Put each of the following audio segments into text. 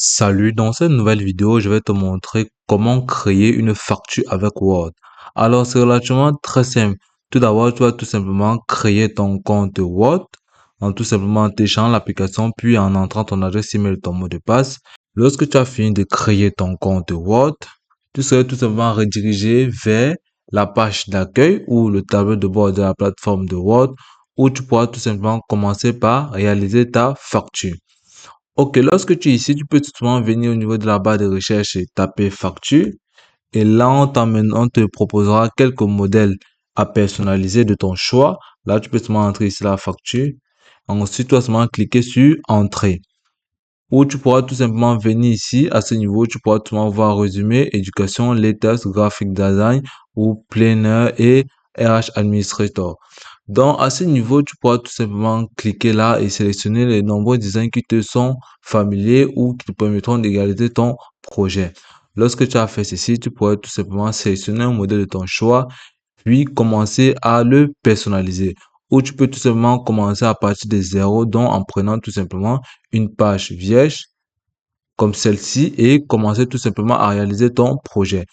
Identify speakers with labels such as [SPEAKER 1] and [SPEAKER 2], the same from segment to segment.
[SPEAKER 1] Salut, dans cette nouvelle vidéo, je vais te montrer comment créer une facture avec Word. Alors, c'est relativement très simple. Tout d'abord, tu vas tout simplement créer ton compte Word en tout simplement téléchargeant l'application puis en entrant ton adresse email et ton mot de passe. Lorsque tu as fini de créer ton compte Word, tu seras tout simplement redirigé vers la page d'accueil ou le tableau de bord de la plateforme de Word où tu pourras tout simplement commencer par réaliser ta facture. Ok, lorsque tu es ici, tu peux tout simplement venir au niveau de la barre de recherche et taper facture. Et là, on te proposera quelques modèles à personnaliser de ton choix. Là, tu peux seulement entrer ici la facture. Ensuite, tu vas seulement cliquer sur entrée. Ou tu pourras tout simplement venir ici, à ce niveau, tu pourras tout simplement voir résumé, éducation, latest, graphic design ou planner et RH administrator. Donc, à ce niveau, tu pourras tout simplement cliquer là et sélectionner les nombreux designs qui te sont familiers ou qui te permettront d'égaliser ton projet. Lorsque tu as fait ceci, tu pourrais tout simplement sélectionner un modèle de ton choix, puis commencer à le personnaliser. Ou tu peux tout simplement commencer à partir de zéro, donc en prenant tout simplement une page vierge comme celle-ci et commencer tout simplement à réaliser ton projet.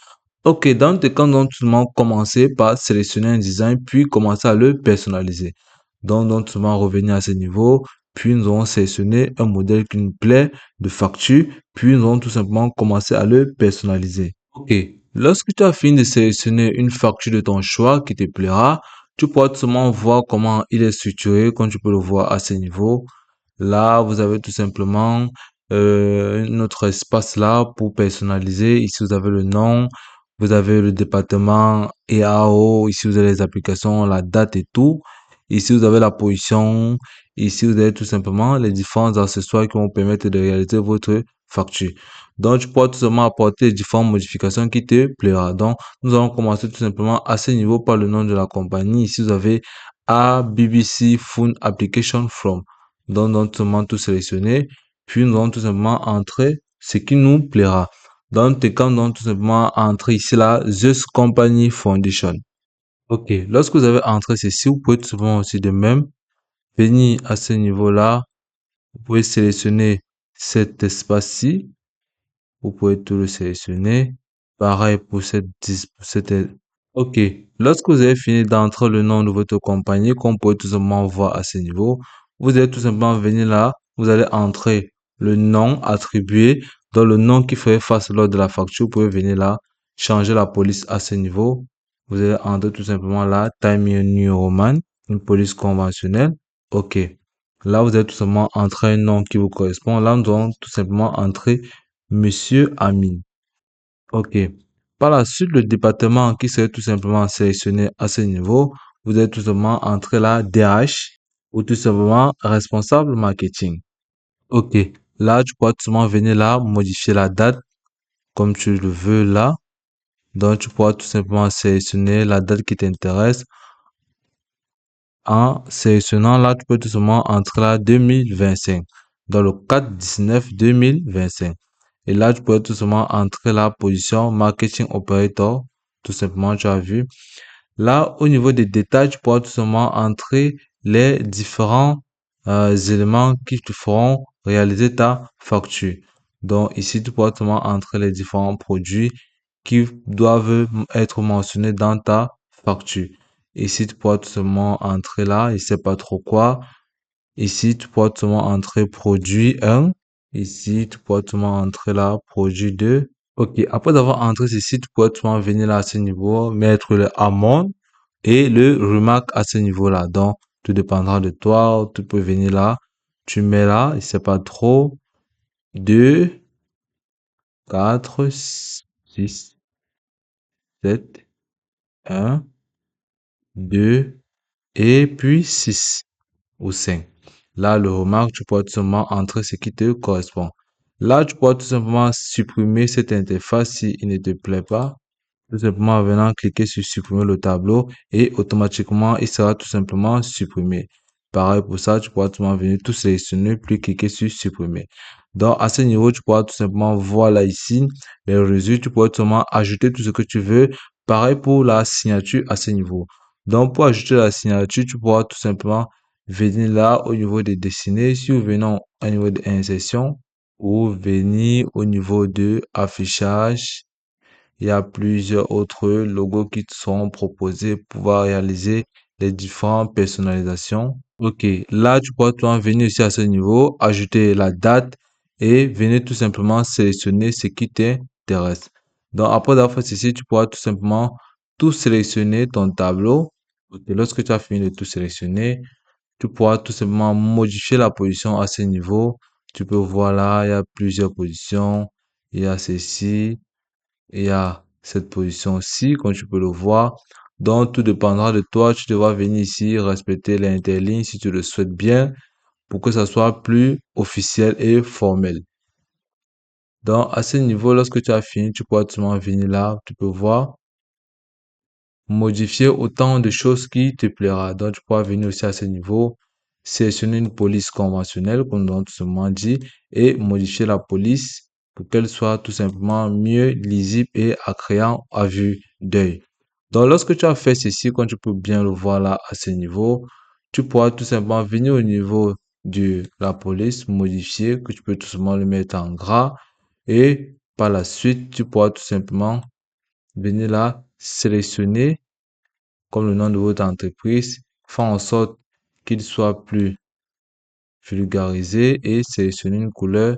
[SPEAKER 1] Ok, dans tes cas, nous allons tout simplement commencer par sélectionner un design, puis commencer à le personnaliser. Donc, nous allons tout simplement revenir à ce niveau, puis nous allons sélectionner un modèle qui nous plaît de facture, puis nous allons tout simplement commencer à le personnaliser. Ok, lorsque tu as fini de sélectionner une facture de ton choix qui te plaira, tu pourras tout simplement voir comment il est structuré, comme tu peux le voir à ce niveau. Là, vous avez tout simplement notre espace là pour personnaliser. Ici, vous avez le nom, vous avez le département EAO, ici, vous avez les applications, la date et tout. Ici, vous avez la position. Ici, vous avez tout simplement les différents accessoires qui vont permettre de réaliser votre facture. Donc, tu pourras tout simplement apporter les différentes modifications qui te plaira. Donc, nous allons commencer tout simplement à ce niveau par le nom de la compagnie. Ici, vous avez ABC Phone Application From. Donc, nous allons tout simplement tout sélectionner. Puis, nous allons tout simplement entrer ce qui nous plaira. Dans tes cas, nous allons tout simplement entrer ici là, Zeus Company Foundation. Ok, lorsque vous avez entré ceci, vous pouvez tout simplement aussi de même venir à ce niveau-là. Vous pouvez sélectionner cet espace-ci. Vous pouvez tout le sélectionner. Pareil pour cette. Ok. Lorsque vous avez fini d'entrer le nom de votre compagnie, qu'on peut tout simplement voir à ce niveau, vous allez tout simplement venir là. Vous allez entrer le nom attribué dans le nom qui ferait face lors de la facture. Vous pouvez venir là, changer la police à ce niveau. Vous allez entrer tout simplement là, Time New Roman, une police conventionnelle. Ok. Là, vous allez tout simplement entrer un nom qui vous correspond. Là, nous allons tout simplement entrer Monsieur Amin. Ok. Par la suite, le département qui serait tout simplement sélectionné à ce niveau, vous allez tout simplement entrer là DH ou tout simplement responsable marketing. Ok. Là, tu pourras tout simplement venir là, modifier la date comme tu le veux là. Donc, tu pourras tout simplement sélectionner la date qui t'intéresse. En sélectionnant là, tu peux tout simplement entrer là 2025 dans le 4/19/2025. Et là, tu peux tout simplement entrer la position marketing operator. Tout simplement, tu as vu. Là, au niveau des détails, tu pourras tout simplement entrer les différents éléments qui te feront réaliser ta facture. Donc, ici, tu pourras tout simplement entrer les différents produits qui doivent être mentionnés dans ta facture. Ici, tu pourras tout simplement entrer là, je sais pas trop quoi. Ici, tu pourras tout simplement entrer produit 1. Ici, tu pourras tout simplement entrer là, produit 2. Ok, après avoir entré ceci, tu pourras tout simplement venir là à ce niveau, mettre le amount et le remarque à ce niveau-là. Donc, tout dépendra de toi. Tu peux venir là, tu mets là, je sais pas trop, 2, 4, 6, 7, 1, 2 et puis 6 ou 5. Là, le remarque, tu pourras tout simplement entrer ce qui te correspond. Là, tu pourras tout simplement supprimer cette interface si il ne te plaît pas. Tout simplement en venant cliquer sur supprimer le tableau et automatiquement, il sera tout simplement supprimé. Pareil pour ça, tu pourras tout simplement venir tout sélectionner puis cliquer sur supprimer. Donc, à ce niveau, tu pourras tout simplement voir là ici les résultats. Tu pourras tout simplement ajouter tout ce que tu veux. Pareil pour la signature à ce niveau. Donc, pour ajouter la signature, tu pourras tout simplement venir là au niveau des dessinés. Si vous venez au niveau de insertion, ou venir au niveau de affichage. Il y a plusieurs autres logos qui te seront proposés pour pouvoir réaliser les différentes personnalisations. Ok, là, tu pourras toi venir ici à ce niveau, ajouter la date et venir tout simplement sélectionner ce qui t'intéresse. Donc, après avoir fait ceci, tu pourras tout simplement tout sélectionner ton tableau. Ok, lorsque tu as fini de tout sélectionner, tu pourras tout simplement modifier la position à ce niveau. Tu peux voir là, il y a plusieurs positions. Il y a ceci, il y a cette position-ci, comme tu peux le voir. Donc, tout dépendra de toi. Tu devras venir ici, respecter l'interligne si tu le souhaites bien pour que ça soit plus officiel et formel. Donc, à ce niveau, lorsque tu as fini, tu pourras tout simplement venir là. Tu peux voir modifier autant de choses qui te plaira. Donc, tu pourras venir aussi à ce niveau, sélectionner une police conventionnelle, comme nous avons tout simplement dit, et modifier la police pour qu'elle soit tout simplement mieux lisible et agréable à vue d'œil. Donc, lorsque tu as fait ceci, comme tu peux bien le voir là à ce niveau, tu pourras tout simplement venir au niveau de la police, modifier, que tu peux tout simplement le mettre en gras, et par la suite, tu pourras tout simplement venir là, sélectionner comme le nom de votre entreprise, faire en sorte qu'il soit plus vulgarisé et sélectionner une couleur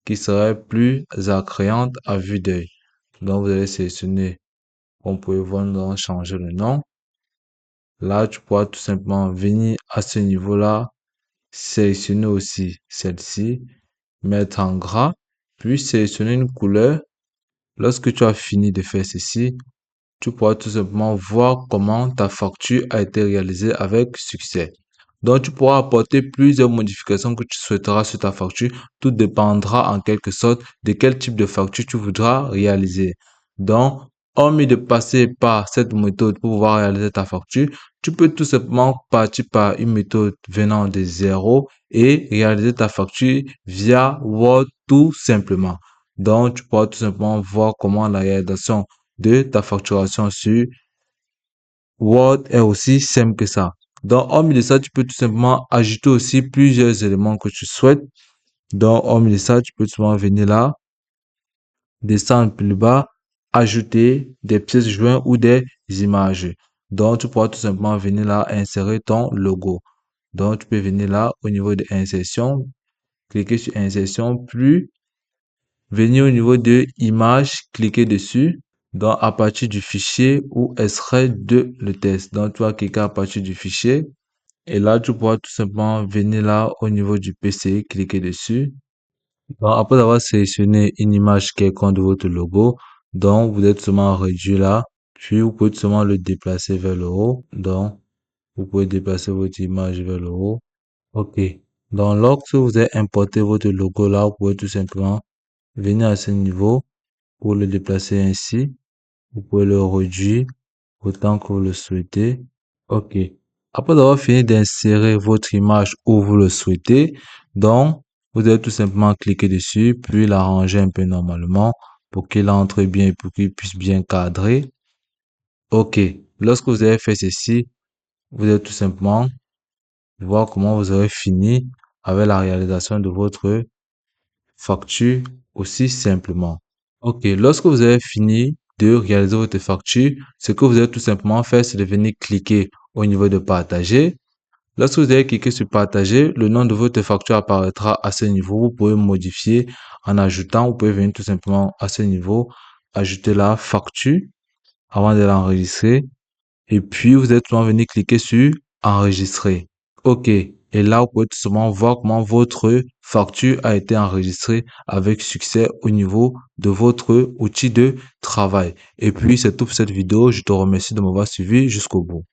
[SPEAKER 1] qui serait plus attrayante à vue d'œil. Donc, vous allez sélectionner, on peut voir, nous allons changer le nom. Là, tu pourras tout simplement venir à ce niveau-là, sélectionner aussi celle-ci, mettre en gras, puis sélectionner une couleur. Lorsque tu as fini de faire ceci, tu pourras tout simplement voir comment ta facture a été réalisée avec succès. Donc, tu pourras apporter plusieurs modifications que tu souhaiteras sur ta facture. Tout dépendra en quelque sorte de quel type de facture tu voudras réaliser. Donc, hormis de passer par cette méthode pour pouvoir réaliser ta facture, tu peux tout simplement partir par une méthode venant de zéro et réaliser ta facture via Word tout simplement. Donc, tu pourras tout simplement voir comment la réalisation de ta facturation sur Word est aussi simple que ça. Donc, hormis de ça, tu peux tout simplement ajouter aussi plusieurs éléments que tu souhaites. Donc, hormis de ça, tu peux tout simplement venir là, descendre plus bas, ajouter des pièces jointes ou des images. Donc, tu pourras tout simplement venir là, insérer ton logo. Donc, tu peux venir là au niveau de insertion, cliquer sur insertion, puis venir au niveau de image, cliquer dessus. Donc, à partir du fichier où extrait de le test. Donc, tu vas cliquer à partir du fichier. Et là, tu pourras tout simplement venir là au niveau du PC, cliquer dessus. Donc, après avoir sélectionné une image quelconque de votre logo, donc vous êtes seulement réduit là, puis vous pouvez seulement le déplacer vers le haut. Donc, vous pouvez déplacer votre image vers le haut. OK. Donc, lorsque vous avez importé votre logo là, vous pouvez tout simplement venir à ce niveau pour le déplacer ainsi. Vous pouvez le réduire autant que vous le souhaitez. OK. Après avoir fini d'insérer votre image où vous le souhaitez, donc, vous allez tout simplement cliquer dessus, puis l'arranger un peu normalement pour qu'il entre bien et pour qu'il puisse bien cadrer. OK. Lorsque vous avez fait ceci, vous allez tout simplement voir comment vous aurez fini avec la réalisation de votre facture aussi simplement. OK. Lorsque vous avez fini de réaliser votre facture, ce que vous allez tout simplement faire, c'est de venir cliquer au niveau de partager. Lorsque vous allez cliquer sur partager, le nom de votre facture apparaîtra à ce niveau. Vous pouvez modifier en ajoutant, vous pouvez venir tout simplement à ce niveau, ajouter la facture avant de l'enregistrer. Et puis, vous allez tout simplement venir cliquer sur enregistrer. OK. Et là, vous pouvez tout simplement voir comment votre facture a été enregistrée avec succès au niveau de votre outil de travail. Et puis, c'est tout pour cette vidéo. Je te remercie de m'avoir suivi jusqu'au bout.